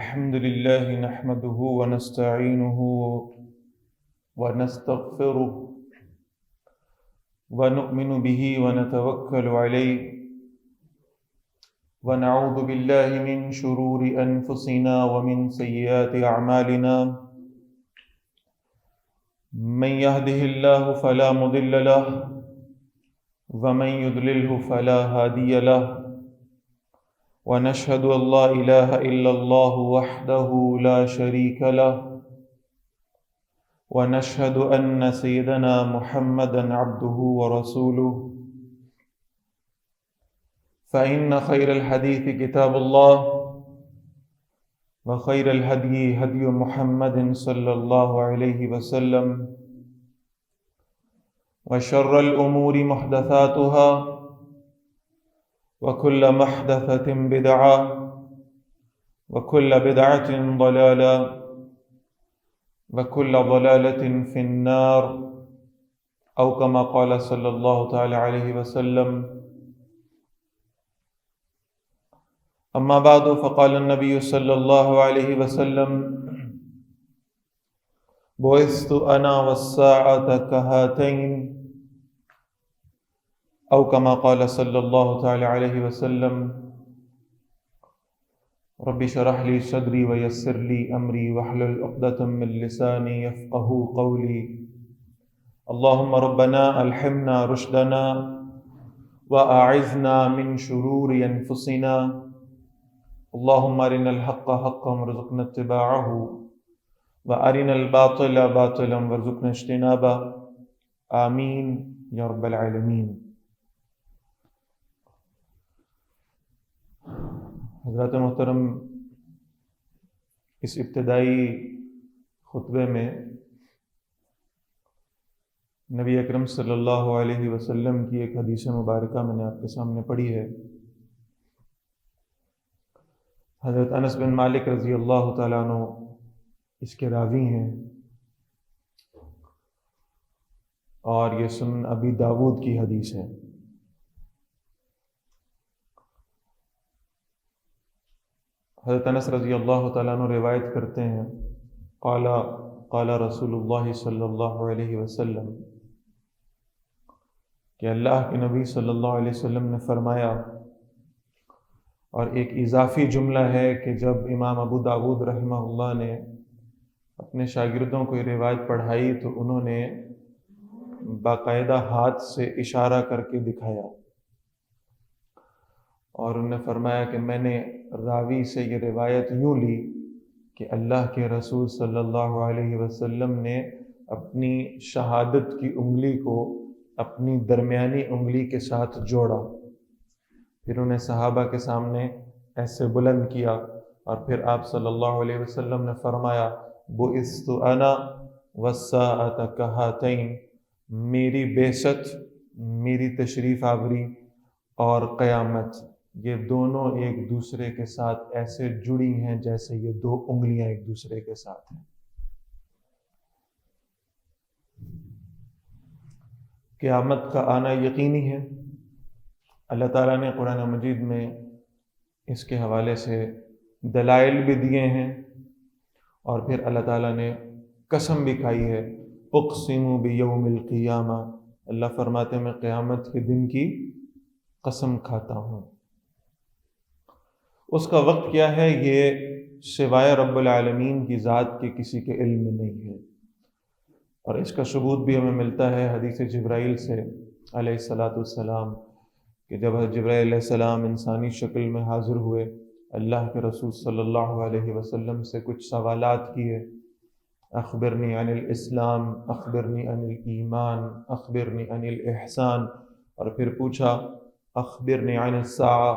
الحمد لله نحمده ونستعينه ونستغفره ونؤمن به ونتوكل عليه ونعوذ بالله من شرور أنفسنا ومن سيئات أعمالنا من يهده الله فلا مضل له ومن يضلله فلا هادي له ونشهد أن لا إله إلا الله وحده لا شريك له ونشهد أن سيدنا محمدا عبده ورسوله فإن خير الحديث كتاب الله وخير الهدي هدي محمد صلى الله عليه وسلم وشر الأمور محدثاتها وكل محدثة بدعة وكل بدعة ضلالة وكل ضلالة في النار أو كما قال صلى الله تعالى عليه وسلم. أما بعد فقال النبي صلى الله عليه وسلم بعثت أنا والساعة كهاتين أو كما قال صلى الله تعالى عليه وسلم. رب اشرح لي صدري ويسر لي أمري واحلل عقدة من لساني يفقهوا قولي. اللهم ربنا ألهمنا رشدنا وأعذنا من شرور أنفسنا. اللهم أرنا الحق حقا وارزقنا اتباعه وأرنا الباطل باطلا وارزقنا اجتنابه. آمين یا رب العالمین. حضرات محترم، اس ابتدائی خطبے میں نبی اکرم صلی اللہ علیہ وسلم کی ایک حدیث مبارکہ میں نے آپ کے سامنے پڑھی ہے. حضرت انس بن مالک رضی اللہ تعالیٰ عنہ اس کے راوی ہیں، اور یہ سنن ابی داود کی حدیث ہے. حضرت انس رضی اللہ تعالیٰ عنہ روایت کرتے ہیں، قال رسول اللہ صلی اللہ علیہ وسلم، کہ اللہ کے نبی صلی اللہ علیہ وسلم نے فرمایا. اور ایک اضافی جملہ ہے کہ جب امام ابو داود رحمہ اللہ نے اپنے شاگردوں کو یہ روایت پڑھائی تو انہوں نے باقاعدہ ہاتھ سے اشارہ کر کے دکھایا، اور انہوں نے فرمایا کہ میں نے راوی سے یہ روایت یوں لی کہ اللہ کے رسول صلی اللہ علیہ وسلم نے اپنی شہادت کی انگلی کو اپنی درمیانی انگلی کے ساتھ جوڑا، پھر انہیں صحابہ کے سامنے ایسے بلند کیا، اور پھر آپ صلی اللہ علیہ وسلم نے فرمایا بعثت انا والساعۃ کہاتین، میری بعثت، میری تشریف آوری اور قیامت، یہ دونوں ایک دوسرے کے ساتھ ایسے جڑی ہیں جیسے یہ دو انگلیاں ایک دوسرے کے ساتھ ہیں. قیامت کا آنا یقینی ہے. اللہ تعالیٰ نے قرآن مجید میں اس کے حوالے سے دلائل بھی دیے ہیں، اور پھر اللہ تعالیٰ نے قسم بھی کھائی ہے. اقسم بیوم القیامہ، اللہ فرماتے ہیں میں قیامت کے دن کی قسم کھاتا ہوں. اس کا وقت کیا ہے یہ سوائے رب العالمین کی ذات کے کسی کے علم میں نہیں ہے، اور اس کا ثبوت بھی ہمیں ملتا ہے حدیث جبرائیل سے علیہ السلام، کہ جب جبرائیل علیہ السلام انسانی شکل میں حاضر ہوئے، اللہ کے رسول صلی اللہ علیہ وسلم سے کچھ سوالات کیے. اخبرنی عن الاسلام، اخبرنی عن الایمان، اخبرنی عن الاحسان، اور پھر پوچھا اخبرنی عن الساعہ،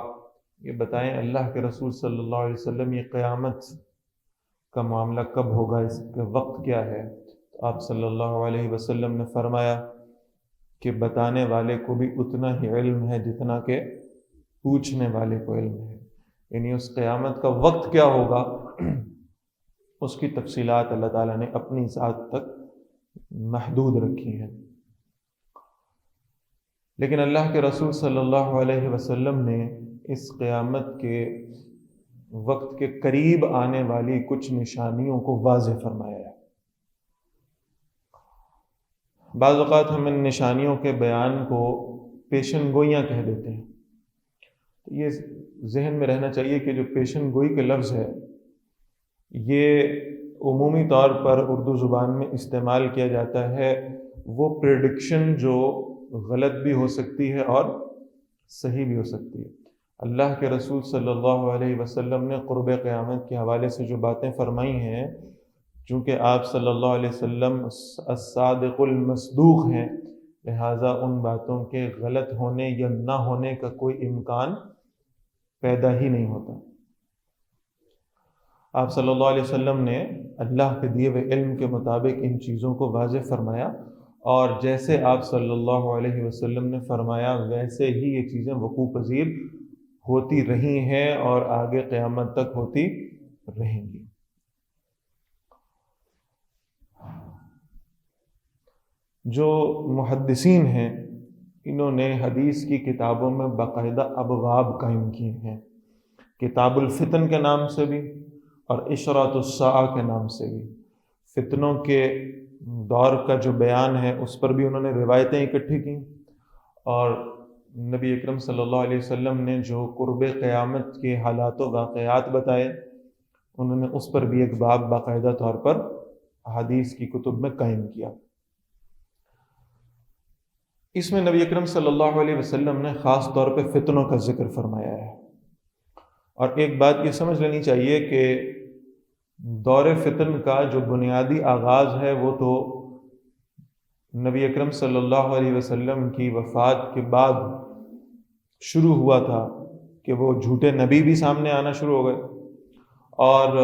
یہ بتائیں اللہ کے رسول صلی اللہ علیہ وسلم یہ قیامت کا معاملہ کب ہوگا، اس کا وقت کیا ہے؟ تو آپ صلی اللہ علیہ وسلم نے فرمایا کہ بتانے والے کو بھی اتنا ہی علم ہے جتنا کہ پوچھنے والے کو علم ہے. یعنی اس قیامت کا وقت کیا ہوگا اس کی تفصیلات اللہ تعالیٰ نے اپنی ذات تک محدود رکھی ہیں. لیکن اللہ کے رسول صلی اللہ علیہ وسلم نے اس قیامت کے وقت کے قریب آنے والی کچھ نشانیوں کو واضح فرمایا ہے۔ بعض اوقات ہم ان نشانیوں کے بیان کو پیشن گوئیاں کہہ دیتے ہیں۔ تو یہ ذہن میں رہنا چاہیے کہ جو پیشن گوئی کے لفظ ہے یہ عمومی طور پر اردو زبان میں استعمال کیا جاتا ہے وہ پریڈکشن جو غلط بھی ہو سکتی ہے اور صحیح بھی ہو سکتی ہے۔ اللہ کے رسول صلی اللہ علیہ وسلم نے قرب قیامت کے حوالے سے جو باتیں فرمائی ہیں، چونکہ آپ صلی اللہ علیہ وسلم الصادق المصدوق ہیں، لہٰذا ان باتوں کے غلط ہونے یا نہ ہونے کا کوئی امکان پیدا ہی نہیں ہوتا۔ آپ صلی اللہ علیہ وسلم نے اللہ کے دیے ہوئے علم کے مطابق ان چیزوں کو واضح فرمایا، اور جیسے آپ صلی اللہ علیہ وسلم نے فرمایا ویسے ہی یہ چیزیں وقوع پذیر ہوتی رہی ہیں اور آگے قیامت تک ہوتی رہیں گی۔ جو محدثین ہیں انہوں نے حدیث کی کتابوں میں باقاعدہ ابواب قائم کیے ہیں، کتاب الفتن کے نام سے بھی اور اشراط الساعہ کے نام سے بھی۔ فتنوں کے دور کا جو بیان ہے اس پر بھی انہوں نے روایتیں اکٹھی کیں، اور نبی اکرم صلی اللہ علیہ وسلم نے جو قرب قیامت کے حالات و واقعات بتائے انہوں نے اس پر بھی ایک باب باقاعدہ طور پر حدیث کی کتب میں قائم کیا۔ اس میں نبی اکرم صلی اللہ علیہ وسلم نے خاص طور پہ فتنوں کا ذکر فرمایا ہے، اور ایک بات یہ سمجھ لینی چاہیے کہ دور فتن کا جو بنیادی آغاز ہے وہ تو نبی اکرم صلی اللہ علیہ وسلم کی وفات کے بعد شروع ہوا تھا، کہ وہ جھوٹے نبی بھی سامنے آنا شروع ہو گئے، اور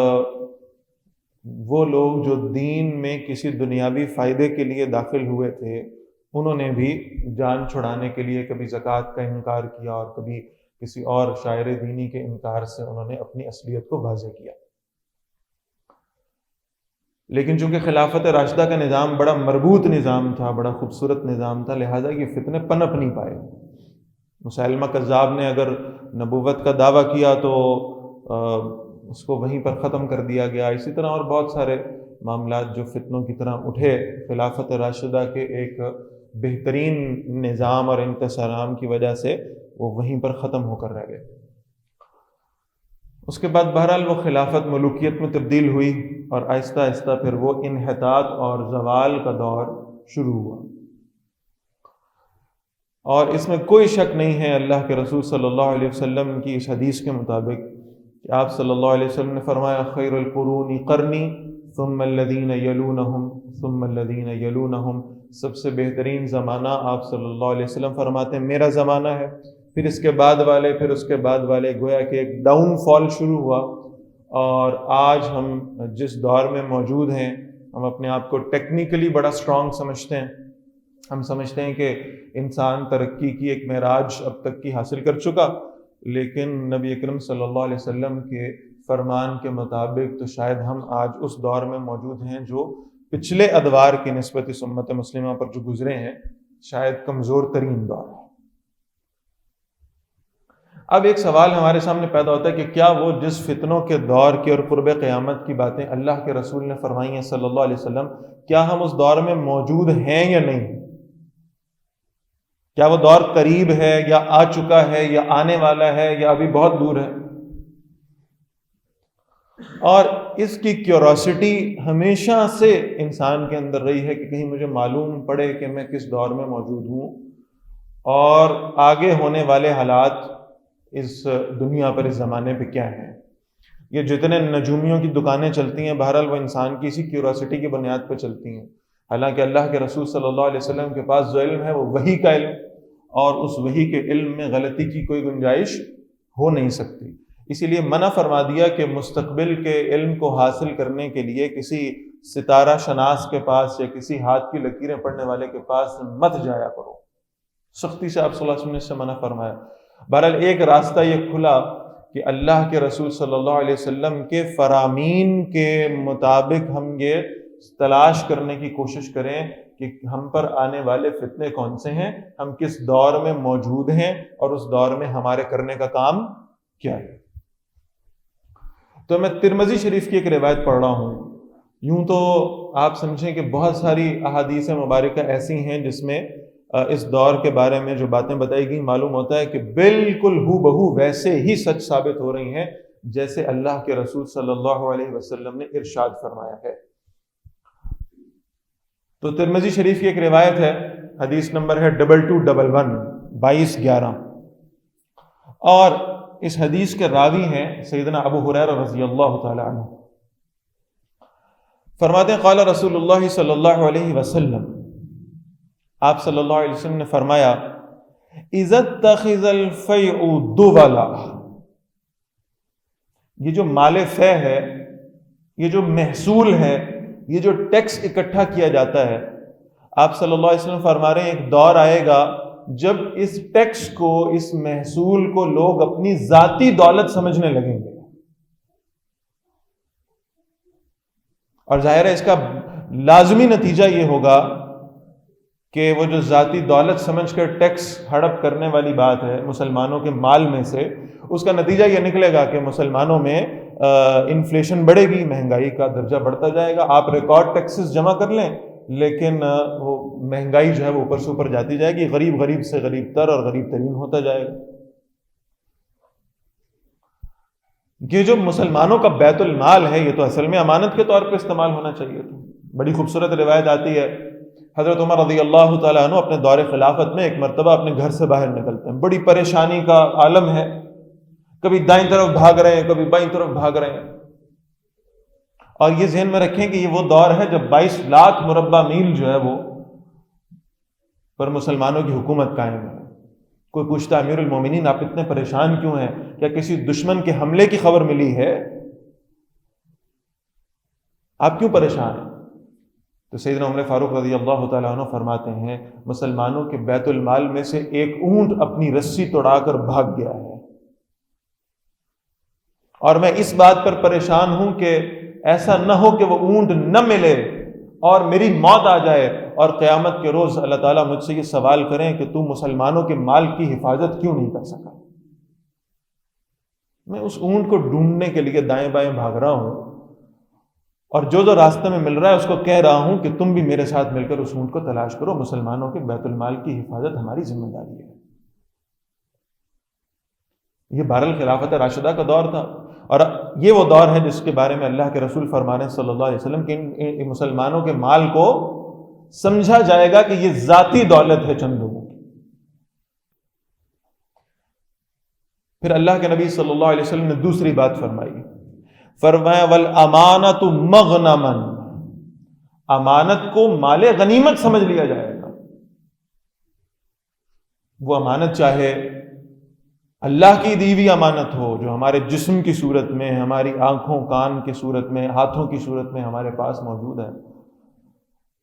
وہ لوگ جو دین میں کسی دنیاوی فائدے کے لیے داخل ہوئے تھے انہوں نے بھی جان چھڑانے کے لیے کبھی زکوٰۃ کا انکار کیا اور کبھی کسی اور شاعر دینی کے انکار سے انہوں نے اپنی اصلیت کو واضح کیا۔ لیکن چونکہ خلافت راشدہ کا نظام بڑا مربوط نظام تھا، بڑا خوبصورت نظام تھا، لہٰذا یہ فتنے پنپ نہیں پائے۔ مسیلمہ کذاب نے اگر نبوت کا دعویٰ کیا تو اس کو وہیں پر ختم کر دیا گیا۔ اسی طرح اور بہت سارے معاملات جو فتنوں کی طرح اٹھے خلافت راشدہ کے ایک بہترین نظام اور انتصارام کی وجہ سے وہ وہیں پر ختم ہو کر رہ گئے۔ اس کے بعد بہرحال وہ خلافت ملوکیت میں تبدیل ہوئی، اور آہستہ آہستہ پھر وہ انحطاط اور زوال کا دور شروع ہوا۔ اور اس میں کوئی شک نہیں ہے اللہ کے رسول صلی اللہ علیہ وسلم کی اس حدیث کے مطابق کہ آپ صلی اللہ علیہ وسلم نے فرمایا خیر القرون قرنی ثم الذین یلونہم ثم الذین یلونہم، سب سے بہترین زمانہ آپ صلی اللہ علیہ وسلم فرماتے ہیں میرا زمانہ ہے، پھر اس کے بعد والے، پھر اس کے بعد والے، گویا کہ ایک ڈاؤن فال شروع ہوا۔ اور آج ہم جس دور میں موجود ہیں ہم اپنے آپ کو ٹیکنیکلی بڑا اسٹرانگ سمجھتے ہیں، ہم سمجھتے ہیں کہ انسان ترقی کی ایک معراج اب تک کی حاصل کر چکا، لیکن نبی اکرم صلی اللہ علیہ وسلم کے فرمان کے مطابق تو شاید ہم آج اس دور میں موجود ہیں جو پچھلے ادوار کی نسبت اس امت مسلمہ پر جو گزرے ہیں شاید کمزور ترین دور ہے۔ اب ایک سوال ہمارے سامنے پیدا ہوتا ہے کہ کیا وہ جس فتنوں کے دور کی اور قرب قیامت کی باتیں اللہ کے رسول نے فرمائی ہیں صلی اللہ علیہ وسلم، کیا ہم اس دور میں موجود ہیں یا نہیں؟ کیا وہ دور قریب ہے یا آ چکا ہے یا آنے والا ہے یا ابھی بہت دور ہے؟ اور اس کی کیوریوسٹی ہمیشہ سے انسان کے اندر رہی ہے کہ کہیں مجھے معلوم پڑے کہ میں کس دور میں موجود ہوں اور آگے ہونے والے حالات اس دنیا پر اس زمانے پہ کیا ہیں۔ یہ جتنے نجومیوں کی دکانیں چلتی ہیں بہرحال وہ انسان کی اسی کیوریوسٹی کی بنیاد پہ چلتی ہیں، حالانکہ اللہ کے رسول صلی اللہ علیہ وسلم کے پاس جو علم ہے وہ وحی کا علم، اور اس وحی کے علم میں غلطی کی کوئی گنجائش ہو نہیں سکتی۔ اسی لیے منع فرما دیا کہ مستقبل کے علم کو حاصل کرنے کے لیے کسی ستارہ شناس کے پاس یا کسی ہاتھ کی لکیریں پڑھنے والے کے پاس مت جایا کرو، سختی سے آپ صلی اللہ علیہ وسلم نے اس سے منع فرمایا۔ بہرحال ایک راستہ یہ کھلا کہ اللہ کے رسول صلی اللہ علیہ وسلم کے فرامین کے مطابق ہم یہ تلاش کرنے کی کوشش کریں کہ ہم پر آنے والے فتنے کون سے ہیں، ہم کس دور میں موجود ہیں اور اس دور میں ہمارے کرنے کا کام کیا ہے۔ تو میں ترمذی شریف کی ایک روایت پڑھ رہا ہوں. یوں تو آپ سمجھیں کہ بہت ساری احادیث مبارکہ ایسی ہیں جس میں اس دور کے بارے میں جو باتیں بتائی گئی معلوم ہوتا ہے کہ بالکل ہو بہو ویسے ہی سچ ثابت ہو رہی ہیں جیسے اللہ کے رسول صلی اللہ علیہ وسلم نے ارشاد فرمایا ہے. تو ترمذی شریف کی ایک روایت ہے، حدیث نمبر ہے 2211 اور اس حدیث کے راوی ہیں سیدنا ابو ہریرہ رضی اللہ تعالی عنہ. فرماتے ہیں قال رسول اللہ صلی اللہ علیہ وسلم، آپ صلی اللہ علیہ وسلم نے فرمایا اذا اتخذ الفیء دولا، یہ جو مال فے ہے، یہ جو محصول ہے، یہ جو ٹیکس اکٹھا کیا جاتا ہے، آپ صلی اللہ علیہ وسلم فرما رہے ہیں ایک دور آئے گا جب اس ٹیکس کو، اس محصول کو لوگ اپنی ذاتی دولت سمجھنے لگیں گے. اور ظاہر ہے اس کا لازمی نتیجہ یہ ہوگا کہ وہ جو ذاتی دولت سمجھ کر ٹیکس ہڑپ کرنے والی بات ہے مسلمانوں کے مال میں سے، اس کا نتیجہ یہ نکلے گا کہ مسلمانوں میں انفلیشن بڑھے گی، مہنگائی کا درجہ بڑھتا جائے گا. آپ ریکارڈ ٹیکسز جمع کر لیں لیکن وہ مہنگائی جو ہے وہ اوپر سے اوپر جاتی جائے گی، غریب غریب سے غریب تر اور غریب ترین ہوتا جائے گا. یہ جو مسلمانوں کا بیت المال ہے یہ تو اصل میں امانت کے طور پہ استعمال ہونا چاہیے تھا. بڑی خوبصورت روایت آتی ہے، حضرت عمر رضی اللہ تعالیٰ عنہ اپنے دور خلافت میں ایک مرتبہ اپنے گھر سے باہر نکلتے ہیں، بڑی پریشانی کا عالم ہے، کبھی دائیں طرف بھاگ رہے ہیں کبھی بائیں طرف بھاگ رہے ہیں. اور یہ ذہن میں رکھیں کہ یہ وہ دور ہے جب 22 لاکھ مربع میل جو ہے وہ پر مسلمانوں کی حکومت قائم ہے. کوئی پوچھتا امیر المومنین آپ اتنے پریشان کیوں ہیں، کیا کسی دشمن کے حملے کی خبر ملی ہے، آپ کیوں پریشان ہیں؟ تو سیدنا عمر فاروق رضی اللہ تعالیٰ عنہ فرماتے ہیں مسلمانوں کے بیت المال میں سے ایک اونٹ اپنی رسی توڑا کر بھاگ گیا ہے، اور میں اس بات پر پریشان ہوں کہ ایسا نہ ہو کہ وہ اونٹ نہ ملے اور میری موت آ جائے اور قیامت کے روز اللہ تعالیٰ مجھ سے یہ سوال کریں کہ تو مسلمانوں کے مال کی حفاظت کیوں نہیں کر سکا. میں اس اونٹ کو ڈھونڈنے کے لیے دائیں بائیں بھاگ رہا ہوں اور جو راستے میں مل رہا ہے اس کو کہہ رہا ہوں کہ تم بھی میرے ساتھ مل کر اس اونٹ کو تلاش کرو، مسلمانوں کے بیت المال کی حفاظت ہماری ذمہ داری ہے. یہ بہرالخلافت راشدہ کا دور تھا، اور یہ وہ دور ہے جس کے بارے میں اللہ کے رسول فرما رہے ہیں صلی اللہ علیہ وسلم کہ ان مسلمانوں کے مال کو سمجھا جائے گا کہ یہ ذاتی دولت ہے چند لوگوں کی. پھر اللہ کے نبی صلی اللہ علیہ وسلم نے دوسری بات فرمائی، فرمایا والامانۃ مغنما، امانت کو مال غنیمت سمجھ لیا جائے گا. وہ امانت چاہے اللہ کی دی ہوئی امانت ہو جو ہمارے جسم کی صورت میں، ہماری آنکھوں کان کی صورت میں، ہاتھوں کی صورت میں ہمارے پاس موجود ہے،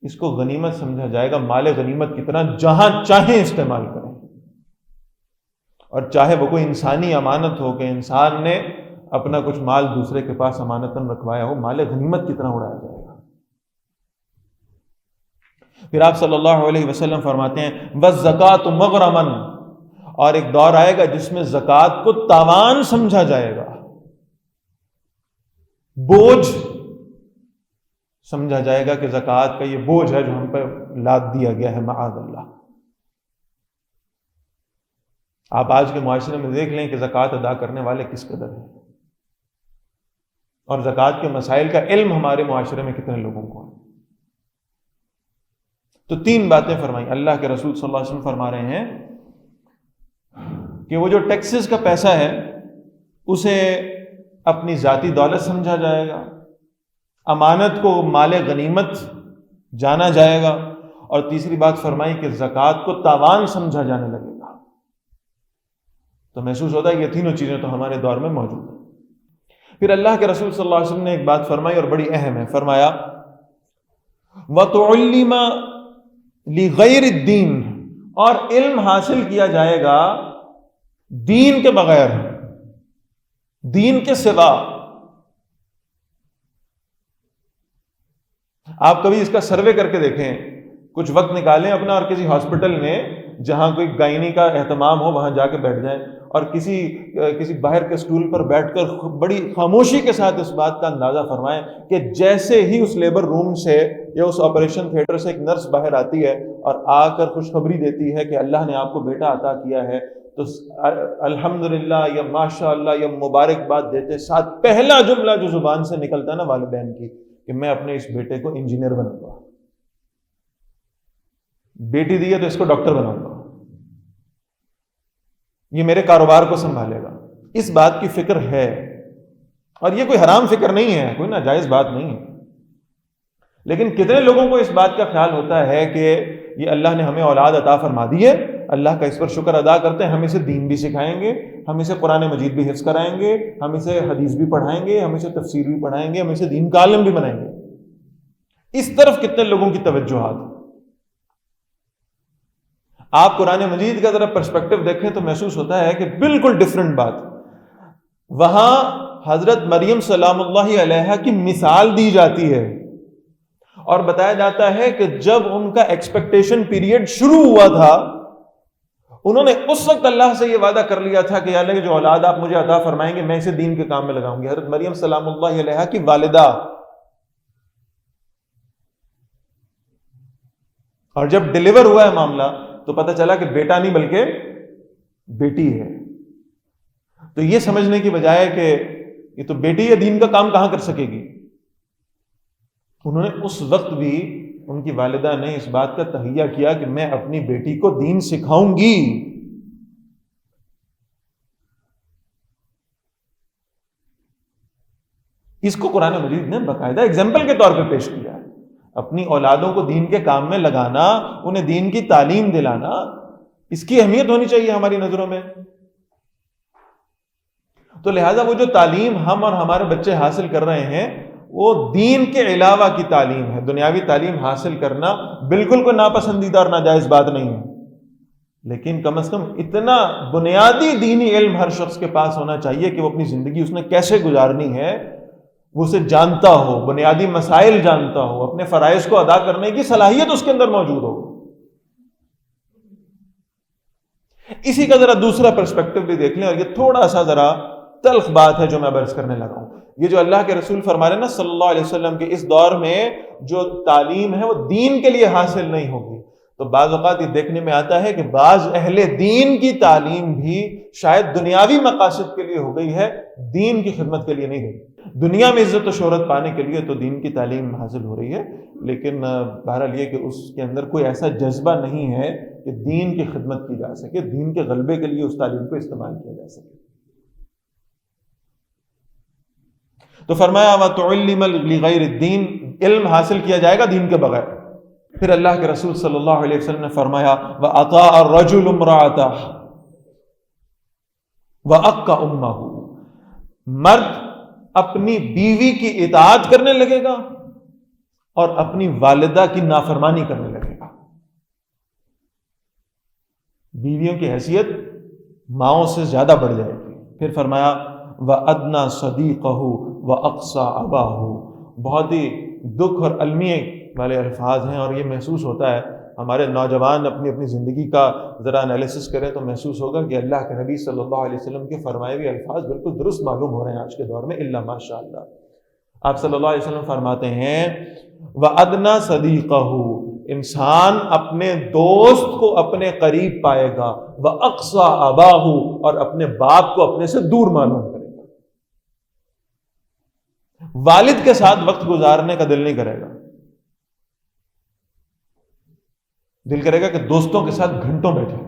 اس کو غنیمت سمجھا جائے گا. مال غنیمت کتنا جہاں چاہیں استعمال کریں، اور چاہے وہ کوئی انسانی امانت ہو کہ انسان نے اپنا کچھ مال دوسرے کے پاس امانتاً رکھوایا ہو، مال غنیمت کتنا اڑایا جائے گا. پھر آپ صلی اللہ علیہ وسلم فرماتے ہیں والزکاۃ مغرما، اور ایک دور آئے گا جس میں زکوٰۃ کو تاوان سمجھا جائے گا، بوجھ سمجھا جائے گا کہ زکوٰۃ کا یہ بوجھ ہے جو ہم پر لاد دیا گیا ہے معاذ اللہ. آپ آج کے معاشرے میں دیکھ لیں کہ زکوٰۃ ادا کرنے والے کس قدر ہیں، اور زکوٰۃ کے مسائل کا علم ہمارے معاشرے میں کتنے لوگوں کو ہے. تو تین باتیں فرمائیں. اللہ کے رسول صلی اللہ علیہ وسلم فرما رہے ہیں کہ وہ جو ٹیکسز کا پیسہ ہے اسے اپنی ذاتی دولت سمجھا جائے گا، امانت کو مال غنیمت جانا جائے گا، اور تیسری بات فرمائی کہ زکوٰۃ کو تاوان سمجھا جانے لگے گا. تو محسوس ہوتا ہے یہ تینوں چیزیں تو ہمارے دور میں موجود ہیں. پھر اللہ کے رسول صلی اللہ علیہ وسلم نے ایک بات فرمائی اور بڑی اہم ہے، فرمایا وَتُعَلِّمَ لِغَيْرِ الدِّينِ، اور علم حاصل کیا جائے گا دین کے بغیر، دین کے سوا. آپ کبھی اس کا سروے کر کے دیکھیں، کچھ وقت نکالیں اپنا اور کسی ہاسپٹل میں جہاں کوئی گائنی کا اہتمام ہو وہاں جا کے بیٹھ جائیں اور کسی باہر کے اسٹول پر بیٹھ کر بڑی خاموشی کے ساتھ اس بات کا اندازہ فرمائیں کہ جیسے ہی اس لیبر روم سے یا اس آپریشن تھیٹر سے ایک نرس باہر آتی ہے اور آ کر خوشخبری دیتی ہے کہ اللہ نے آپ کو بیٹا عطا کیا ہے، تو الحمدللہ یا ماشاء اللہ یا مبارکباد دیتے ساتھ پہلا جملہ جو زبان سے نکلتا ہے نا والدین کی کہ میں اپنے اس بیٹے کو انجینئر بناؤں گا، بیٹی دی ہے تو اس کو ڈاکٹر بناؤں گا، یہ میرے کاروبار کو سنبھالے گا. اس بات کی فکر ہے، اور یہ کوئی حرام فکر نہیں ہے، کوئی ناجائز بات نہیں ہے. لیکن کتنے لوگوں کو اس بات کا خیال ہوتا ہے کہ یہ اللہ نے ہمیں اولاد عطا فرما دی ہے، اللہ کا اس پر شکر ادا کرتے ہیں، ہم اسے دین بھی سکھائیں گے، ہم اسے قرآن مجید بھی حفظ کرائیں گے، ہم اسے حدیث بھی پڑھائیں گے، ہم اسے تفسیر بھی پڑھائیں گے، ہم اسے دین کا عالم بھی بنائیں گے. اس طرف کتنے لوگوں کی توجہات. آپ قرآن مجید کا ذرا پرسپیکٹو دیکھیں تو محسوس ہوتا ہے کہ بالکل ڈفرنٹ بات. وہاں حضرت مریم سلام اللہ علیہا کی مثال دی جاتی ہے اور بتایا جاتا ہے کہ جب ان کا ایکسپیکٹیشن پیریڈ شروع ہوا تھا، انہوں نے اس وقت اللہ سے یہ وعدہ کر لیا تھا کہ یا اللہ جو اولاد آپ مجھے عطا فرمائیں گے میں اسے دین کے کام میں لگاؤں گی. حضرت مریم سلام اللہ علیہا کی والدہ. اور جب ڈیلیور ہوا ہے معاملہ تو پتہ چلا کہ بیٹا نہیں بلکہ بیٹی ہے. تو یہ سمجھنے کی بجائے کہ یہ تو بیٹی ہے، دین کا کام کہاں کر سکے گی، انہوں نے اس وقت بھی ان کی والدہ نے اس بات کا تہیہ کیا کہ میں اپنی بیٹی کو دین سکھاؤں گی. اس کو قرآن مجید نے باقاعدہ اگزامپل کے طور پہ پیش کیا ہے. اپنی اولادوں کو دین کے کام میں لگانا، انہیں دین کی تعلیم دلانا، اس کی اہمیت ہونی چاہیے ہماری نظروں میں. تو لہٰذا وہ جو تعلیم ہم اور ہمارے بچے حاصل کر رہے ہیں وہ دین کے علاوہ کی تعلیم ہے. دنیاوی تعلیم حاصل کرنا بالکل کوئی ناپسندیدہ اور ناجائز بات نہیں ہے، لیکن کم از کم اتنا بنیادی دینی علم ہر شخص کے پاس ہونا چاہیے کہ وہ اپنی زندگی اس نے کیسے گزارنی ہے وہ اسے جانتا ہو، بنیادی مسائل جانتا ہو، اپنے فرائض کو ادا کرنے کی صلاحیت اس کے اندر موجود ہو. اسی کا ذرا دوسرا پرسپیکٹو بھی دیکھ لیں، اور یہ تھوڑا سا ذرا تلخ بات ہے جو میں عرض کرنے لگا ہوں. یہ جو اللہ کے رسول فرما رہے ہیں نا صلی اللہ علیہ وسلم کہ اس دور میں جو تعلیم ہے وہ دین کے لیے حاصل نہیں ہوگی، تو بعض اوقات یہ دیکھنے میں آتا ہے کہ بعض اہل دین کی تعلیم بھی شاید دنیاوی مقاصد کے لیے ہو گئی ہے، دین کی خدمت کے لیے نہیں گئی. دنیا میں عزت و شہرت پانے کے لیے تو دین کی تعلیم حاصل ہو رہی ہے، لیکن بہرحال یہ کہ اس کے اندر کوئی ایسا جذبہ نہیں ہے کہ دین کی خدمت کی جا سکے، دین کے غلبے کے لیے اس تعلیم کو استعمال کیا جا سکے. تو فرمایا وَتُعَلِّمَ لِغَيْرِ الدِّينِ، علم حاصل کیا جائے گا دین کے بغیر. پھر اللہ کے رسول صلی اللہ علیہ وسلم نے فرمایا وَأَطَاعَ الرَّجُلُ امْرَأَتَهُ وَأَقَّ أُمَّهُ، مرد اپنی بیوی کی اطاعت کرنے لگے گا اور اپنی والدہ کی نافرمانی کرنے لگے گا. بیویوں کی حیثیت ماؤں سے زیادہ بڑھ جائے گی. پھر فرمایا وَأَدْنَى صَدِيقَهُ وَأَقْصَى أَبَاهُ. بہت ہی دکھ اور المیے والے الفاظ ہیں، اور یہ محسوس ہوتا ہے ہمارے نوجوان اپنی زندگی کا ذرا انالیسس کریں تو محسوس ہوگا کہ اللہ کے نبی صلی اللہ علیہ وسلم کے فرمائے ہوئے الفاظ بالکل درست معلوم ہو رہے ہیں آج کے دور میں الا ماشاء اللہ. آپ صلی اللہ علیہ وسلم فرماتے ہیں وَأَدْنَى صَدِيقَهُ، انسان اپنے دوست کو اپنے قریب پائے گا، وَأَقْصَى أَبَاهُ، اور اپنے باپ کو اپنے سے دور معلوم کرے گا. والد کے ساتھ وقت گزارنے کا دل نہیں کرے گا، دل کرے گا کہ دوستوں کے ساتھ گھنٹوں بیٹھے،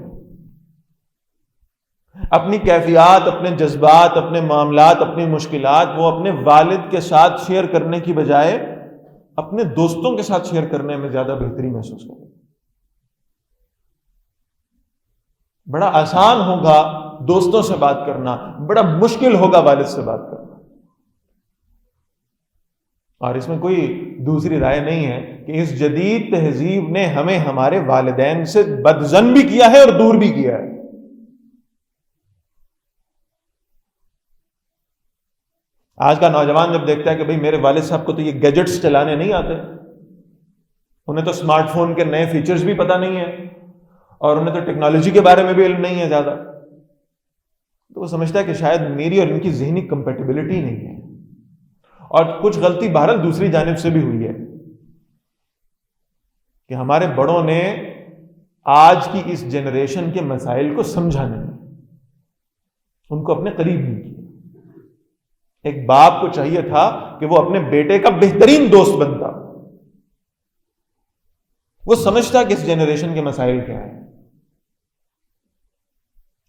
اپنی کیفیات، اپنے جذبات، اپنے معاملات، اپنی مشکلات وہ اپنے والد کے ساتھ شیئر کرنے کی بجائے اپنے دوستوں کے ساتھ شیئر کرنے میں زیادہ بہتری محسوس کرے. بڑا آسان ہوگا دوستوں سے بات کرنا، بڑا مشکل ہوگا والد سے بات کرنا. اور اس میں کوئی دوسری رائے نہیں ہے کہ اس جدید تہذیب نے ہمیں ہمارے والدین سے بدظن بھی کیا ہے اور دور بھی کیا ہے. آج کا نوجوان جب دیکھتا ہے کہ بھئی میرے والد صاحب کو تو یہ گیجٹس چلانے نہیں آتے، انہیں تو اسمارٹ فون کے نئے فیچرز بھی پتہ نہیں ہے، اور انہیں تو ٹیکنالوجی کے بارے میں بھی علم نہیں ہے زیادہ، تو وہ سمجھتا ہے کہ شاید میری اور ان کی ذہنی کمپیٹیبلٹی نہیں ہے، اور کچھ غلطی بہرحال دوسری جانب سے بھی ہوئی ہے کہ ہمارے بڑوں نے آج کی اس جنریشن کے مسائل کو سمجھا نہیں، ان کو اپنے قریب نہیں کیا۔ ایک باپ کو چاہیے تھا کہ وہ اپنے بیٹے کا بہترین دوست بنتا، وہ سمجھتا کہ اس جنریشن کے مسائل کیا ہیں۔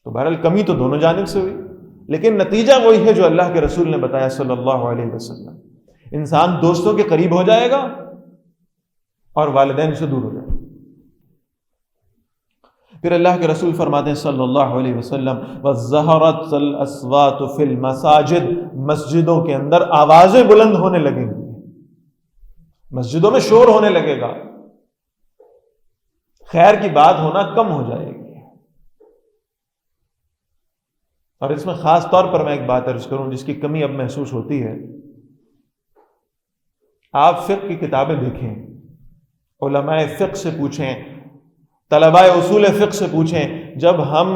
تو بہرحال کمی تو دونوں جانب سے ہوئی، لیکن نتیجہ وہی ہے جو اللہ کے رسول نے بتایا صلی اللہ علیہ وسلم، انسان دوستوں کے قریب ہو جائے گا اور والدین سے دور ہو جائے گا۔ پھر اللہ کے رسول فرماتے ہیں صلی اللہ علیہ وسلم وَالزَّهَرَتْ الْأَصْوَاتُ فِي الْمَسَاجِدِ، مسجدوں کے اندر آوازیں بلند ہونے لگیں گی، مسجدوں میں شور ہونے لگے گا، خیر کی بات ہونا کم ہو جائے گی۔ اور اس میں خاص طور پر میں ایک بات عرض کروں جس کی کمی اب محسوس ہوتی ہے، آپ فقہ کی کتابیں دیکھیں، علماء فقہ سے پوچھیں، طلباء اصول فقہ سے پوچھیں، جب ہم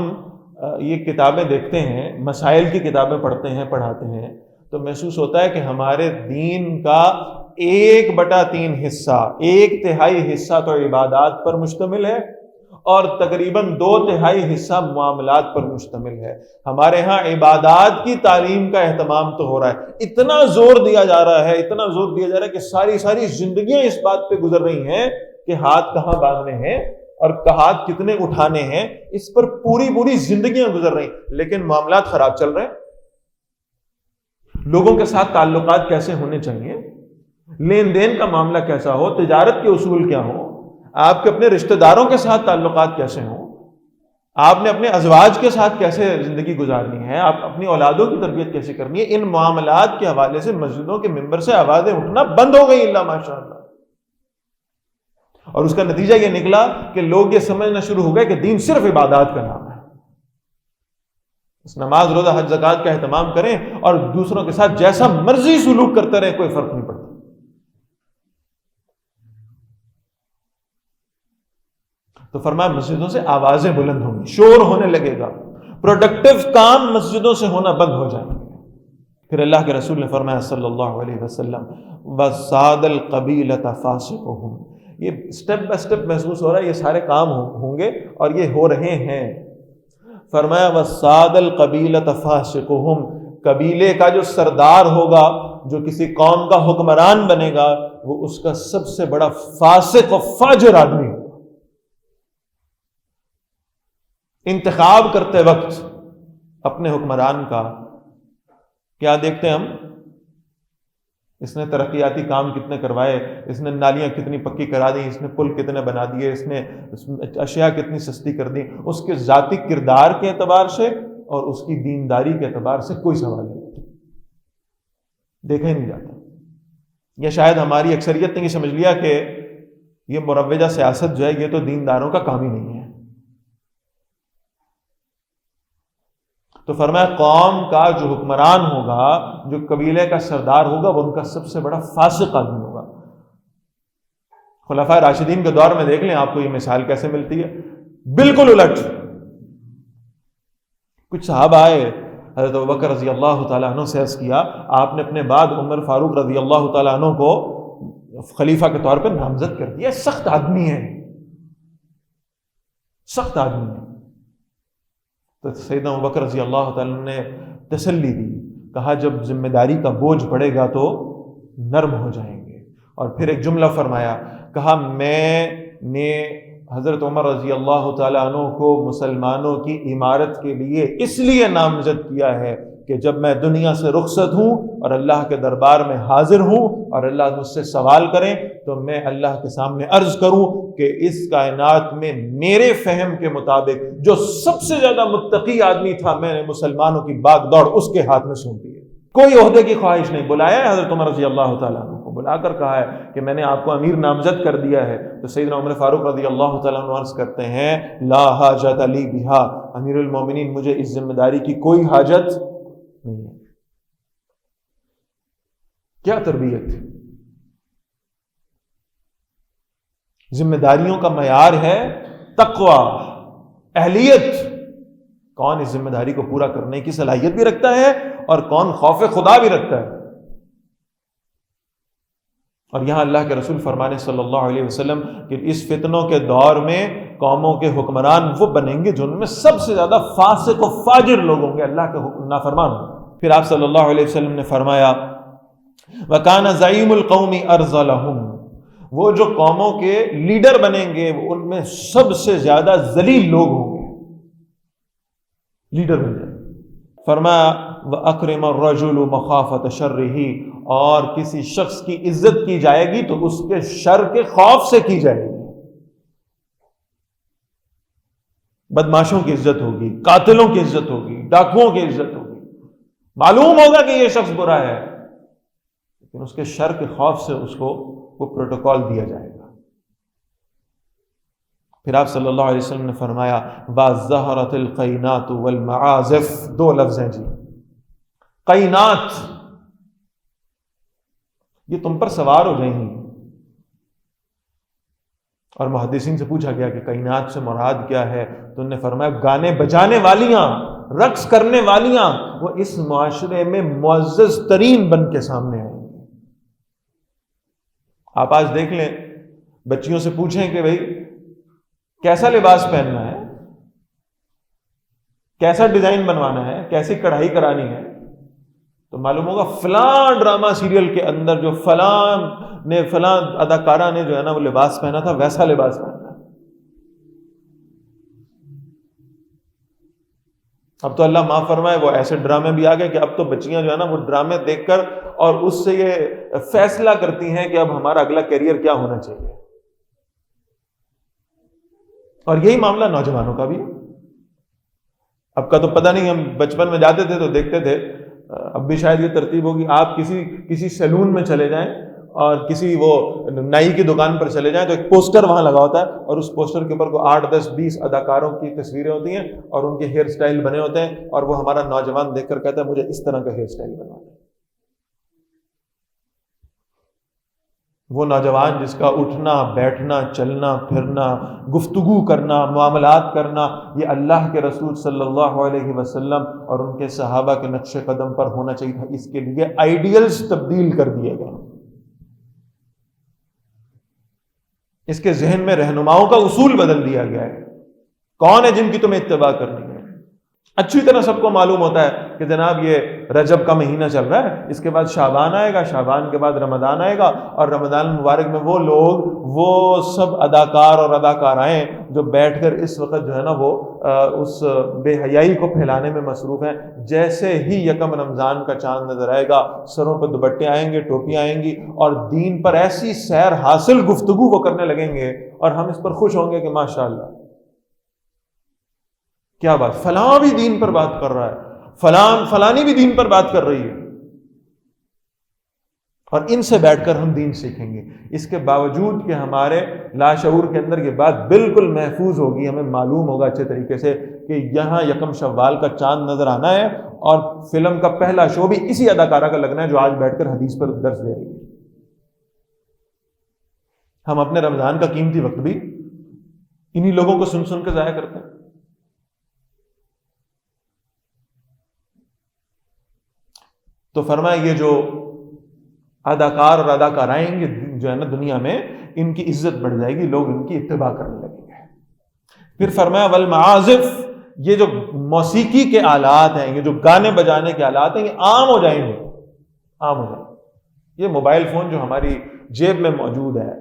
یہ کتابیں دیکھتے ہیں، مسائل کی کتابیں پڑھتے ہیں، پڑھاتے ہیں، تو محسوس ہوتا ہے کہ ہمارے دین کا 1/3 حصہ، 1/3 حصہ تو عبادات پر مشتمل ہے، اور تقریباً 2/3 حصہ معاملات پر مشتمل ہے۔ ہمارے ہاں عبادات کی تعلیم کا اہتمام تو ہو رہا ہے، اتنا زور دیا جا رہا ہے، اتنا زور دیا جا رہا ہے کہ ساری زندگیاں اس بات پہ گزر رہی ہیں کہ ہاتھ کہاں باندھنے ہیں اور ہاتھ کتنے اٹھانے ہیں، اس پر پوری زندگیاں گزر رہی ہیں، لیکن معاملات خراب چل رہے ہیں۔ لوگوں کے ساتھ تعلقات کیسے ہونے چاہیے، لین دین کا معاملہ کیسا ہو، تجارت کے اصول کیا ہو، آپ کے اپنے رشتہ داروں کے ساتھ تعلقات کیسے ہوں، آپ نے اپنے ازواج کے ساتھ کیسے زندگی گزارنی ہے، آپ اپنی اولادوں کی تربیت کیسے کرنی ہے، ان معاملات کے حوالے سے مسجدوں کے ممبر سے آوازیں اٹھنا بند ہو گئی اللہ ماشاء اللہ۔ اور اس کا نتیجہ یہ نکلا کہ لوگ یہ سمجھنا شروع ہو گئے کہ دین صرف عبادات کا نام ہے، اس نماز روزہ حج زکوٰۃ کا اہتمام کریں اور دوسروں کے ساتھ جیسا مرضی سلوک کرتے رہیں، کوئی فرق نہیں پڑتا۔ تو فرمایا مسجدوں سے آوازیں بلند ہوں گی، شور ہونے لگے گا، پروڈکٹیو کام مسجدوں سے ہونا بند ہو جائیں گے۔ پھر اللہ کے رسول نے فرمایا صلی اللہ علیہ وسلم وَسَادَ الْقَبِيلَةَ فَاسِقُهُمْ، یہ سٹیپ بائی سٹیپ محسوس ہو رہا ہے یہ سارے کام ہوں گے اور یہ ہو رہے ہیں۔ فرمایا وَسَادَ الْقَبِيلَةَ فَاسِقُهُمْ، قبیلے کا جو سردار ہوگا، جو کسی قوم کا حکمران بنے گا، وہ اس کا سب سے بڑا فاسق و فاجر آدمی ہوگا۔ انتخاب کرتے وقت اپنے حکمران کا کیا دیکھتے ہیں ہم؟ اس نے ترقیاتی کام کتنے کروائے، اس نے نالیاں کتنی پکی کرا دی، اس نے پل کتنے بنا دیے، اس نے اشیاء کتنی سستی کر دی، اس کے ذاتی کردار کے اعتبار سے اور اس کی دینداری کے اعتبار سے کوئی سوال نہیں، دیکھا ہی نہیں جاتا۔ یا شاید ہماری اکثریت نے یہ سمجھ لیا کہ یہ مروجہ سیاست جو ہے یہ تو دینداروں کا کام ہی نہیں ہے۔ تو فرمایا قوم کا جو حکمران ہوگا، جو قبیلے کا سردار ہوگا، وہ ان کا سب سے بڑا فاسق آدمی ہوگا۔ خلفائے راشدین کے دور میں دیکھ لیں آپ کو یہ مثال کیسے ملتی ہے، بالکل الٹ۔ کچھ صحابہ آئے، حضرت ابوبکر رضی اللہ تعالیٰ عنہ سے عرض کیا، آپ نے اپنے بعد عمر فاروق رضی اللہ تعالیٰ عنہ کو خلیفہ کے طور پر نامزد کر دیا، سخت آدمی ہے، سخت آدمی ہے۔ تو سیدنا ابوبکر رضی اللہ تعالیٰ نے تسلی دی، کہا جب ذمہ داری کا بوجھ پڑے گا تو نرم ہو جائیں گے۔ اور پھر ایک جملہ فرمایا، کہا میں نے حضرت عمر رضی اللہ تعالیٰ عنہ کو مسلمانوں کی امارت کے لیے اس لیے نامزد کیا ہے کہ جب میں دنیا سے رخصت ہوں اور اللہ کے دربار میں حاضر ہوں اور اللہ مجھ سے سوال کریں تو میں اللہ کے سامنے عرض کروں کہ اس کائنات میں میرے فہم کے مطابق جو سب سے زیادہ متقی آدمی تھا، میں نے مسلمانوں کی باغ دوڑ اس کے ہاتھ میں سونپ دی ہے۔ کوئی عہدے کی خواہش نہیں، بلایا ہے حضرت عمر رضی اللہ تعالیٰ عنہ کو، بلا کر کہا ہے کہ میں نے آپ کو امیر نامزد کر دیا ہے۔ تو سیدنا عمر فاروق رضی اللہ تعالیٰ عنہ عرض کرتے ہیں لا حاجت لی بہا، امیر المومنین مجھے اس ذمہ داری کی کوئی حاجت نہیں ہے۔ کیا تربیت، ذمہ داریوں کا معیار ہے تقوی، اہلیت۔ کون اس ذمہ داری کو پورا کرنے کی صلاحیت بھی رکھتا ہے اور کون خوف خدا بھی رکھتا ہے. اور یہاں اللہ کے رسول فرمانے صلی اللہ علیہ وسلم کہ اس فتنوں کے دور میں قوموں کے حکمران وہ بنیں گے جن میں سب سے زیادہ فاسق و فاجر لوگ ہوں گے، اللہ کے نافرمان ہوں گے. پھر آپ صلی اللہ علیہ وسلم نے فرمایا وَكَانَ زَعِيمُ الْقَوْمِ أَرْذَلَهُمْ، وہ جو قوموں کے لیڈر بنیں گے ان میں سب سے زیادہ ذلیل لوگ ہوں گے، لیڈر بن جائیں. فرمایا وَأَكْرِمَ الرَّجُلُ مَخَافَةَ شَرِّهِ، اور کسی شخص کی عزت کی جائے گی تو اس کے شر کے خوف سے کی جائے گی. بدماشوں کی عزت ہوگی، قاتلوں کی عزت ہوگی، ڈاکوؤں کی عزت ہوگی. معلوم ہوگا کہ یہ شخص برا ہے لیکن اس کے شر کے خوف سے اس کو وہ پروٹوکول دیا جائے گا. پھر آپ صلی اللہ علیہ وسلم نے فرمایا وَالزَّهْرَةِ الْقَيْنَاتُ وَالْمَعَازِفُ، دو لفظ ہیں جی. قینات، یہ تم پر سوار ہو جائیں گی. اور محدثین سے پوچھا گیا کہ قینات سے مراد کیا ہے، تو انہوں نے فرمایا گانے بجانے والیاں، رقص کرنے والیاں، وہ اس معاشرے میں معزز ترین بن کے سامنے آئیں گی. آپ آج دیکھ لیں، بچیوں سے پوچھیں کہ بھائی کیسا لباس پہننا ہے، کیسا ڈیزائن بنوانا ہے، کیسی کڑھائی کرانی ہے، تو معلوم ہوگا فلاں ڈرامہ سیریل کے اندر جو فلاں اداکارہ نے جو ہے نا وہ لباس پہنا تھا ویسا لباس پہننا ہے. اب تو اللہ معاف فرمائے وہ ایسے ڈرامے بھی آ گئے کہ اب تو بچیاں جو ہے نا وہ ڈرامے دیکھ کر اور اس سے یہ فیصلہ کرتی ہیں کہ اب ہمارا اگلا کیریئر کیا ہونا چاہیے. اور یہی معاملہ نوجوانوں کا بھی. اب کا تو پتہ نہیں، ہم بچپن میں جاتے تھے تو دیکھتے تھے، اب بھی شاید یہ ترتیب ہوگی، آپ کسی سیلون میں چلے جائیں اور کسی وہ نائی کی دکان پر چلے جائیں تو ایک پوسٹر وہاں لگا ہوتا ہے اور اس پوسٹر کے اوپر 8 10 20 اداکاروں کی تصویریں ہوتی ہیں اور ان کے ہیئر سٹائل بنے ہوتے ہیں، اور وہ ہمارا نوجوان دیکھ کر کہتا ہے مجھے اس طرح کا ہیئر سٹائل بنوانا ہے. وہ نوجوان جس کا اٹھنا بیٹھنا چلنا پھرنا گفتگو کرنا معاملات کرنا یہ اللہ کے رسول صلی اللہ علیہ وسلم اور ان کے صحابہ کے نقش قدم پر ہونا چاہیے تھا، اس کے لیے آئیڈیلز تبدیل کر دیے گئے. اس کے ذہن میں رہنماؤں کا اصول بدل دیا گیا ہے. کون ہے جن کی تمہیں اتباع کرنی ہے؟ اچھی طرح سب کو معلوم ہوتا ہے کہ جناب یہ رجب کا مہینہ چل رہا ہے، اس کے بعد شعبان آئے گا، شعبان کے بعد رمضان آئے گا، اور رمضان المبارک میں وہ لوگ وہ سب اداکار اور اداکارائیں جو بیٹھ کر اس وقت جو ہے نا وہ اس بے حیائی کو پھیلانے میں مصروف ہیں، جیسے ہی یکم رمضان کا چاند نظر آئے گا سروں پہ دوپٹے آئیں گے، ٹوپیاں آئیں گی، اور دین پر ایسی سیر حاصل گفتگو وہ کرنے لگیں گے اور ہم اس پر خوش ہوں گے کہ ماشاءاللہ کیا بات، فلاں بھی دین پر بات کر رہا ہے، فلانی بھی دین پر بات کر رہی ہے، اور ان سے بیٹھ کر ہم دین سیکھیں گے. اس کے باوجود کہ ہمارے لاشعور کے اندر یہ بات بالکل محفوظ ہوگی، ہمیں معلوم ہوگا اچھے طریقے سے کہ یہاں یکم شوال کا چاند نظر آنا ہے اور فلم کا پہلا شو بھی اسی اداکارہ کا لگنا ہے جو آج بیٹھ کر حدیث پر درس دے رہی ہے. ہم اپنے رمضان کا قیمتی وقت بھی انہی لوگوں کو سن سن کے ضائع کرتے ہیں. تو فرمایا یہ جو اداکار اور اداکارائیں جو ہے نا دنیا میں ان کی عزت بڑھ جائے گی، لوگ ان کی اتباع کرنے لگیں گے. پھر فرمایا والمعازف، یہ جو موسیقی کے آلات ہیں، یہ جو گانے بجانے کے آلات ہیں، یہ عام ہو جائیں گے، عام ہو جائیں گے. یہ موبائل فون جو ہماری جیب میں موجود ہے،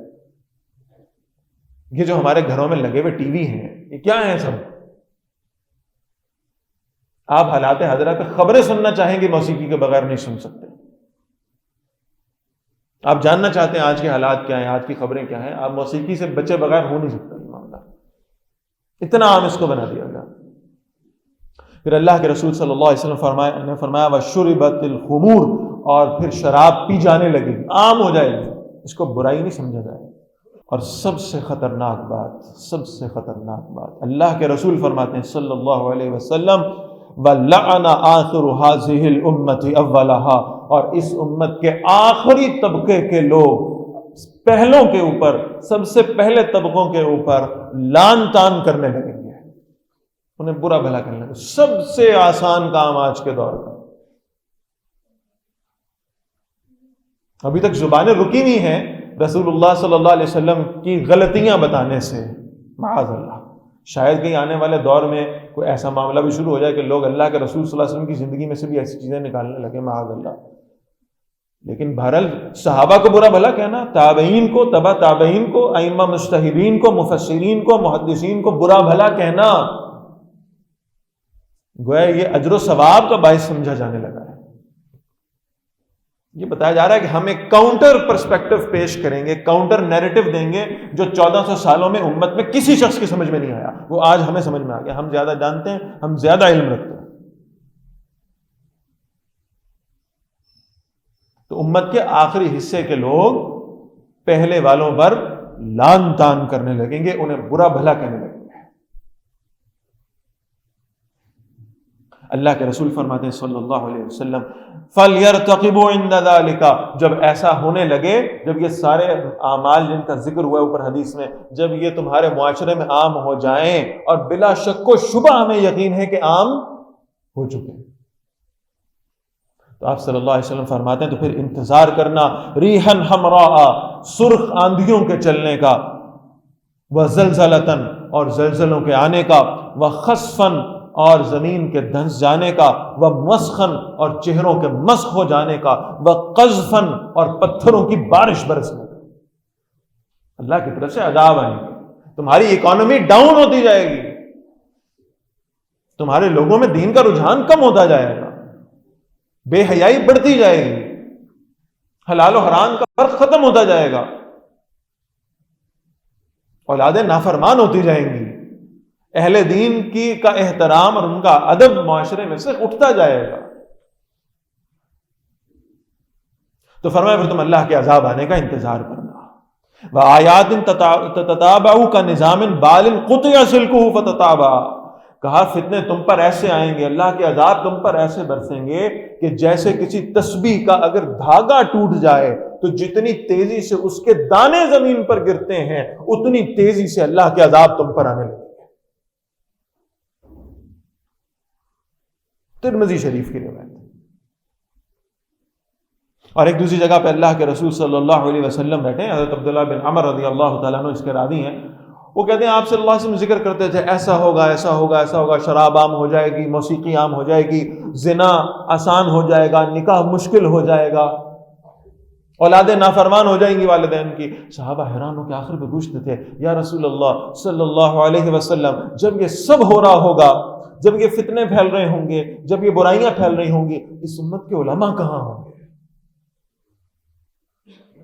یہ جو ہمارے گھروں میں لگے ہوئے ٹی وی ہیں، یہ کیا ہیں سب؟ آپ حالات حاضرہ پہ خبریں سننا چاہیں گے موسیقی کے بغیر نہیں سن سکتے. آپ جاننا چاہتے ہیں آج کے حالات کیا ہیں، آج کی خبریں کیا ہیں، آپ موسیقی سے بچے بغیر ہو نہیں سکتا. یہ معاملہ اتنا عام اس کو بنا دیا گیا. پھر اللہ کے رسول صلی اللہ علیہ وسلم نے فرمایا وشربت الخمور، اور پھر شراب پی جانے لگی، عام ہو جائے گی، اس کو برائی نہیں سمجھا جائے. اور سب سے خطرناک بات اللہ کے رسول فرماتے ہیں صلی اللہ علیہ وسلم وَلَعَنَ آخِرُ هَذِهِ الْأُمَّةِ أَوَّلَهَا، اور اس امت کے آخری طبقے کے لوگ پہلوں کے اوپر، سب سے پہلے طبقوں کے اوپر لان تان کرنے لگیں گے. انہیں برا بھلا کہنے لگے. سب سے آسان کام آج کے دور کا. ابھی تک زبانیں رکی ہوئی ہیں رسول اللہ صلی اللہ علیہ وسلم کی غلطیاں بتانے سے، معاذ اللہ. شاید کہیں آنے والے دور میں کوئی ایسا معاملہ بھی شروع ہو جائے کہ لوگ اللہ کے رسول صلی اللہ علیہ وسلم کی زندگی میں سے بھی ایسی چیزیں نکالنے لگے، معاذ اللہ. لیکن بہرحال صحابہ کو برا بھلا کہنا، تابعین کو، تبع تابعین کو، ائمہ مجتہدین کو، مفسرین کو، محدثین کو برا بھلا کہنا، گویا یہ اجر و ثواب کا باعث سمجھا جانے لگا ہے. یہ بتایا جا رہا ہے کہ ہم ایک کاؤنٹر پرسپیکٹو پیش کریں گے، کاؤنٹر نیریٹو دیں گے جو 1400 سالوں میں امت میں کسی شخص کی سمجھ میں نہیں آیا، وہ آج ہمیں سمجھ میں آ گیا. ہم زیادہ جانتے ہیں، ہم زیادہ علم رکھتے ہیں. تو امت کے آخری حصے کے لوگ پہلے والوں پر لان تان کرنے لگیں گے، انہیں برا بھلا کہنے لگیں گے. اللہ کے رسول فرماتے ہیں صلی اللہ علیہ وسلم فَلْيَرْتَقِبُوا عِنْدَ ذَلِكَ، جب ایسا ہونے لگے، جب یہ سارے اعمال جن کا ذکر ہوا اوپر حدیث میں، جب یہ تمہارے معاشرے میں عام ہو جائیں، اور بلا شک و شبہ ہمیں یقین ہے کہ عام ہو چکے ہیں، تو آپ صلی اللہ علیہ وسلم فرماتے ہیں تو پھر انتظار کرنا ریحًا حمراء، سرخ آندھیوں کے چلنے کا، وزلزلتاً، اور زلزلوں کے آنے کا، وخسفاً، اور زمین کے دھنس جانے کا، ومسخاً، اور چہروں کے مسخ ہو جانے کا، وقذفاً، اور پتھروں کی بارش برسنے کا. اللہ کی طرف سے عذاب آئیں گے، تمہاری اکانومی ڈاؤن ہوتی جائے گی، تمہارے لوگوں میں دین کا رجحان کم ہوتا جائے گا، بے حیائی بڑھتی جائے گی، حلال و حرام کا فرق ختم ہوتا جائے گا، اولادیں نافرمان ہوتی جائیں گی، اہل دین کی کا احترام اور ان کا ادب معاشرے میں سے اٹھتا جائے گا. تو فرمایا پھر تم اللہ کے عذاب آنے کا انتظار کرنا. وَآيَاتٍ تَتَتَابَعُ كَنِظَامٍ بَالٍ قُطِعَ سِلْكُهُ فَتَتَابَعَ، کہا فتنے تم پر ایسے آئیں گے، اللہ کے عذاب تم پر ایسے برسیں گے کہ جیسے کسی تسبیح کا اگر دھاگا ٹوٹ جائے تو جتنی تیزی سے اس کے دانے زمین پر گرتے ہیں اتنی تیزی سے اللہ کے عذاب تم پر آنے لگے. ترمذی شریف کی روایت. اور ایک دوسری جگہ پہ اللہ کے رسول صلی اللہ علیہ وسلم بیٹھے ہیں، حضرت عبداللہ بن عمر رضی اللہ تعالیٰ عنہ اس کے راوی ہیں، وہ کہتے ہیں آپ صلی اللہ علیہ وسلم ذکر کرتے تھے ایسا ہوگا، ایسا ہوگا، ایسا ہوگا، شراب عام ہو جائے گی، موسیقی عام ہو جائے گی، زنا آسان ہو جائے گا، نکاح مشکل ہو جائے گا، اولادیں نافرمان ہو جائیں گی والدین کی. صحابہ حیران ہو کے آخر پہ پوچھتے تھے یا رسول اللہ صلی اللہ علیہ وسلم، جب یہ سب ہو رہا ہوگا، جب یہ فتنے پھیل رہے ہوں گے، جب یہ برائیاں پھیل رہی ہوں گی، اس امت کے علماء کہاں ہوں گے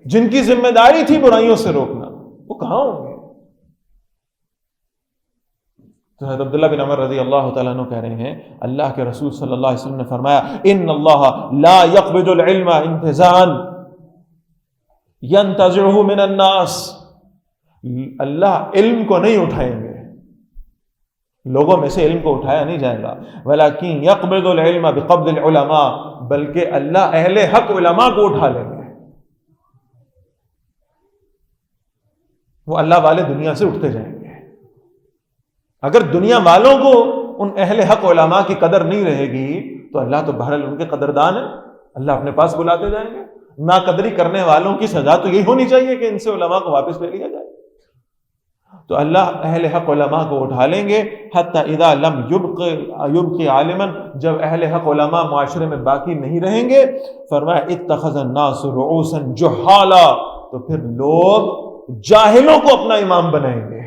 جن کی ذمہ داری تھی برائیوں سے روکنا؟ وہ کہاں ہوں گے؟ تو حضرت عبداللہ بن عمر رضی اللہ تعالیٰ عنہ کہہ رہے ہیں اللہ کے رسول صلی اللہ علیہ وسلم نے فرمایا ان اللہ لا يقبض العلم انتزاعا ينتزعه من الناس، اللہ علم کو نہیں اٹھائیں گے، لوگوں میں سے علم کو اٹھایا نہیں جائے گا، ولیکن یقبض العلم بقبض العلماء، بلکہ اللہ اہل حق علماء کو اٹھا لیں گے. وہ اللہ والے دنیا سے اٹھتے جائیں گے. اگر دنیا والوں کو ان اہل حق علماء کی قدر نہیں رہے گی تو اللہ تو بہرحال ان کے قدردان ہے، اللہ اپنے پاس بلاتے جائیں گے. ناقدری کرنے والوں کی سزا تو یہی ہونی چاہیے کہ ان سے علماء کو واپس لے لیا جائے. تو اللہ اہل حق علماء کو اٹھا لیں گے، حتی اذا لم یبق عالما، جب اہل حق علماء معاشرے میں باقی نہیں رہیں گے، فرمایا اتخذ الناس رؤوسا جہالا، تو پھر لوگ جاہلوں کو اپنا امام بنائیں گے،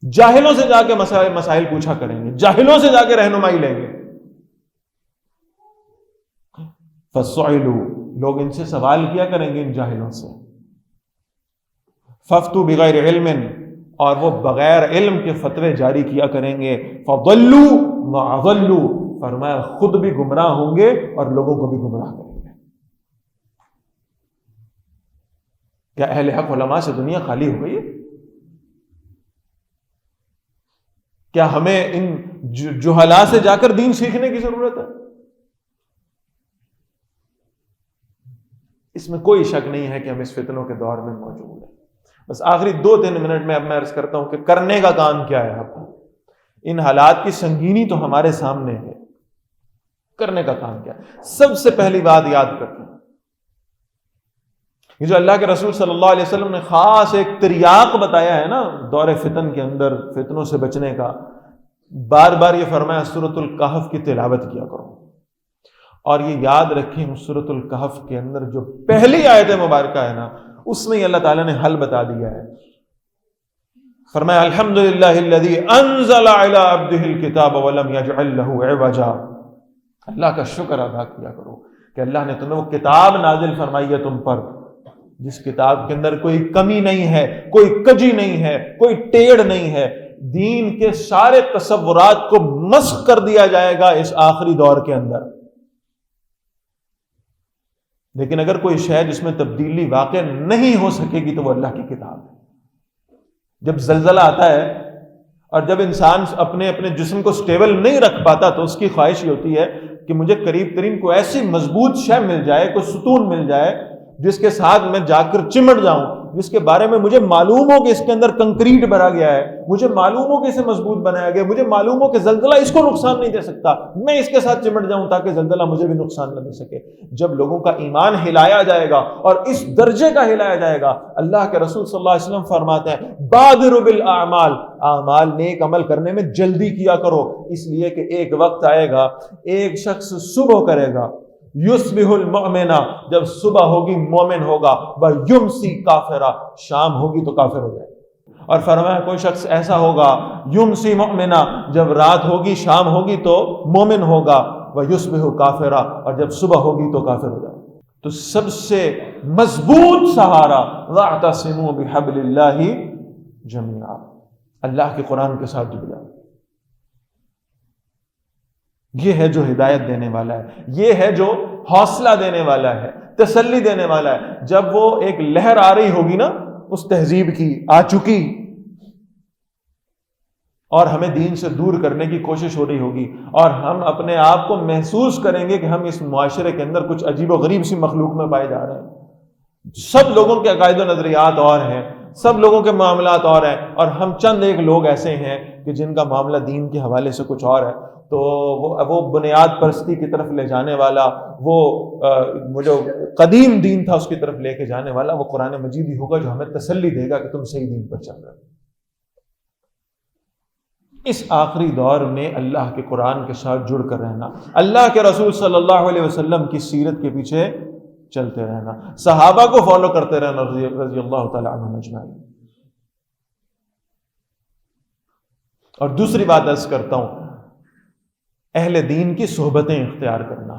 جاہلوں سے جا کے مسائل پوچھا کریں گے، جاہلوں سے جا کے رہنمائی لیں گے. فَسُئِلُوا، لوگ ان سے سوال کیا کریں گے ان جاہلوں سے. فَافْتُوا بِغَيْرِ عِلْمٍ، اور وہ بغیر علم کے فتوے جاری کیا کریں گے. فَضَلُّوا وَأَضَلُّوا، فرمایا خود بھی گمراہ ہوں گے اور لوگوں کو بھی گمراہ کریں گے. کیا اہل حق علماء سے دنیا خالی ہو گئی ہے؟ کیا ہمیں ان جہلاء سے جا کر دین سیکھنے کی ضرورت ہے؟ اس میں کوئی شک نہیں ہے کہ ہم اس فتنوں کے دور میں موجود ہیں. بس آخری 2-3 منٹ میں اب میں عرض کرتا ہوں کہ کرنے کا کام کیا ہے. اب ان حالات کی سنگینی تو ہمارے سامنے ہے، کرنے کا کام کیا ہے؟ سب سے پہلی بات یاد رکھیں، یہ جو اللہ کے رسول صلی اللہ علیہ وسلم نے خاص ایک تریاق بتایا ہے نا دور فتن کے اندر، فتنوں سے بچنے کا، بار بار یہ فرمایا سورۃ الکہف کی تلاوت کیا کرو. اور یہ یاد رکھیں سورۃ الکہف کے اندر جو پہلی آیت مبارکہ ہے نا، اس میں اللہ تعالیٰ نے حل بتا دیا ہے. فرمایا الحمدللہ الذی انزل علی عبدہ الکتاب ولم یجعل لہ عوجا. اللہ کا شکر ادا کیا کرو کہ اللہ نے تمہیں وہ کتاب نازل فرمائی ہے تم پر، جس کتاب کے اندر کوئی کمی نہیں ہے، کوئی کجی نہیں ہے، کوئی ٹیڑھ نہیں ہے. دین کے سارے تصورات کو مسخ کر دیا جائے گا اس آخری دور کے اندر. لیکن اگر کوئی شے جس میں تبدیلی واقع نہیں ہو سکے گی تو وہ اللہ کی کتاب ہے. جب زلزلہ آتا ہے اور جب انسان اپنے جسم کو سٹیبل نہیں رکھ پاتا تو اس کی خواہش یہ ہوتی ہے کہ مجھے قریب ترین کوئی ایسی مضبوط شے مل جائے، کوئی ستون مل جائے جس کے ساتھ میں جا کر چمٹ جاؤں، جس کے بارے میں مجھے معلوم ہو کہ اس کے اندر کنکریٹ بھرا گیا ہے، مجھے معلوم ہو کہ اسے مضبوط بنایا گیا، مجھے معلوم ہو کہ زلزلہ اس کو نقصان نہیں دے سکتا، میں اس کے ساتھ چمٹ جاؤں تاکہ زلزلہ مجھے بھی نقصان نہ دے سکے. جب لوگوں کا ایمان ہلایا جائے گا اور اس درجے کا ہلایا جائے گا، اللہ کے رسول صلی اللہ علیہ وسلم فرماتے ہیں بادروا بالاعمال، اعمال نیک عمل کرنے میں جلدی کیا کرو، اس لیے کہ ایک وقت آئے گا ایک شخص صبح کرے گا، یصبح المؤمن، جب صبح ہوگی مومن ہوگا، ویمسی کافرا، شام ہوگی تو کافر ہو جائے گا. اور فرمایا کوئی شخص ایسا ہوگا یمسی مؤمنا، جب رات ہوگی شام ہوگی تو مومن ہوگا، ویصبح کافرا، اور جب صبح ہوگی تو کافر ہو جائے گا. تو سب سے مضبوط سہارا واعتصموا بحبل اللہ جميعا، اللہ کے قرآن کے ساتھ جڑ جاؤ. یہ ہے جو ہدایت دینے والا ہے، یہ ہے جو حوصلہ دینے والا ہے، تسلی دینے والا ہے. جب وہ ایک لہر آ رہی ہوگی نا اس تہذیب کی، آ چکی، اور ہمیں دین سے دور کرنے کی کوشش ہو رہی ہوگی، اور ہم اپنے آپ کو محسوس کریں گے کہ ہم اس معاشرے کے اندر کچھ عجیب و غریب سی مخلوق میں پائے جا رہے ہیں. سب لوگوں کے عقائد و نظریات اور ہیں، سب لوگوں کے معاملات اور ہیں، اور ہم چند ایک لوگ ایسے ہیں کہ جن کا معاملہ دین کے حوالے سے کچھ اور ہے. تو وہ بنیاد پرستی کی طرف لے جانے والا، وہ جو قدیم دین تھا اس کی طرف لے کے جانے والا، وہ قرآن مجید ہی ہوگا جو ہمیں تسلی دے گا کہ تم صحیح دین پر چل رہے ہو. اس آخری دور میں اللہ کے قرآن کے ساتھ جڑ کر رہنا، اللہ کے رسول صلی اللہ علیہ وسلم کی سیرت کے پیچھے چلتے رہنا، صحابہ کو فالو کرتے رہنا رضی اللہ تعالیٰ عنہم اجمعین. اور دوسری بات عرض کرتا ہوں، اہل دین کی صحبتیں اختیار کرنا،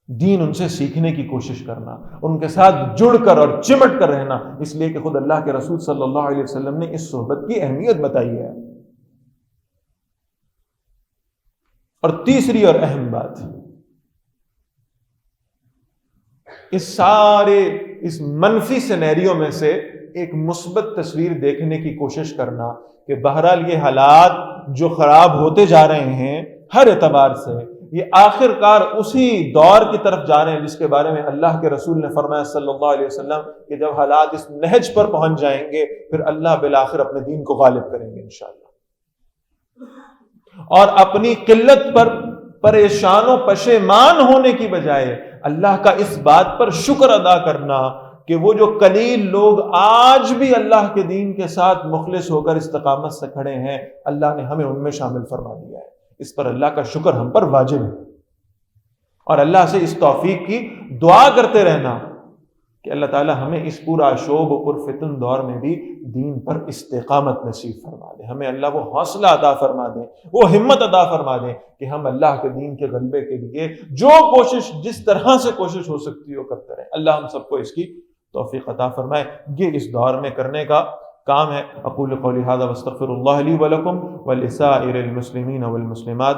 دین ان سے سیکھنے کی کوشش کرنا، ان کے ساتھ جڑ کر اور چمٹ کر رہنا، اس لیے کہ خود اللہ کے رسول صلی اللہ علیہ وسلم نے اس صحبت کی اہمیت بتائی ہے. اور تیسری اور اہم بات، اس منفی سینیریو میں سے ایک مثبت تصویر دیکھنے کی کوشش کرنا کہ بہرحال یہ حالات جو خراب ہوتے جا رہے ہیں ہر اعتبار سے، یہ آخر کار اسی دور کی طرف جا رہے ہیں جس کے بارے میں اللہ کے رسول نے فرمایا صلی اللہ علیہ وسلم کہ جب حالات اس نہج پر پہنچ جائیں گے پھر اللہ بالآخر اپنے دین کو غالب کریں گے انشاءاللہ. اور اپنی قلت پر پریشان و پشیمان ہونے کی بجائے اللہ کا اس بات پر شکر ادا کرنا کہ وہ جو قلیل لوگ آج بھی اللہ کے دین کے ساتھ مخلص ہو کر استقامت سے کھڑے ہیں، اللہ نے ہمیں ان میں شامل فرما دیا ہے. اس پر اللہ کا شکر ہم پر واجب ہے، اور اللہ سے اس توفیق کی دعا کرتے رہنا کہ اللہ تعالی ہمیں اس پورا شوب و پرفتن دور میں بھی دین پر استقامت نصیب فرما دے. ہمیں اللہ وہ حوصلہ عطا فرما دے، وہ ہمت عطا فرما دے کہ ہم اللہ کے دین کے غلبے کے لیے جو کوشش جس طرح سے کوشش ہو سکتی ہے وہ کرتے رہیں. اللہ ہم سب کو اس کی توفیق عطا فرمائے. یہ اس دور میں کرنے کا کام ہے. اقول قولی ھذا واستغفر اللہ لی ولکم ولسائر المسلمین والمسلمات.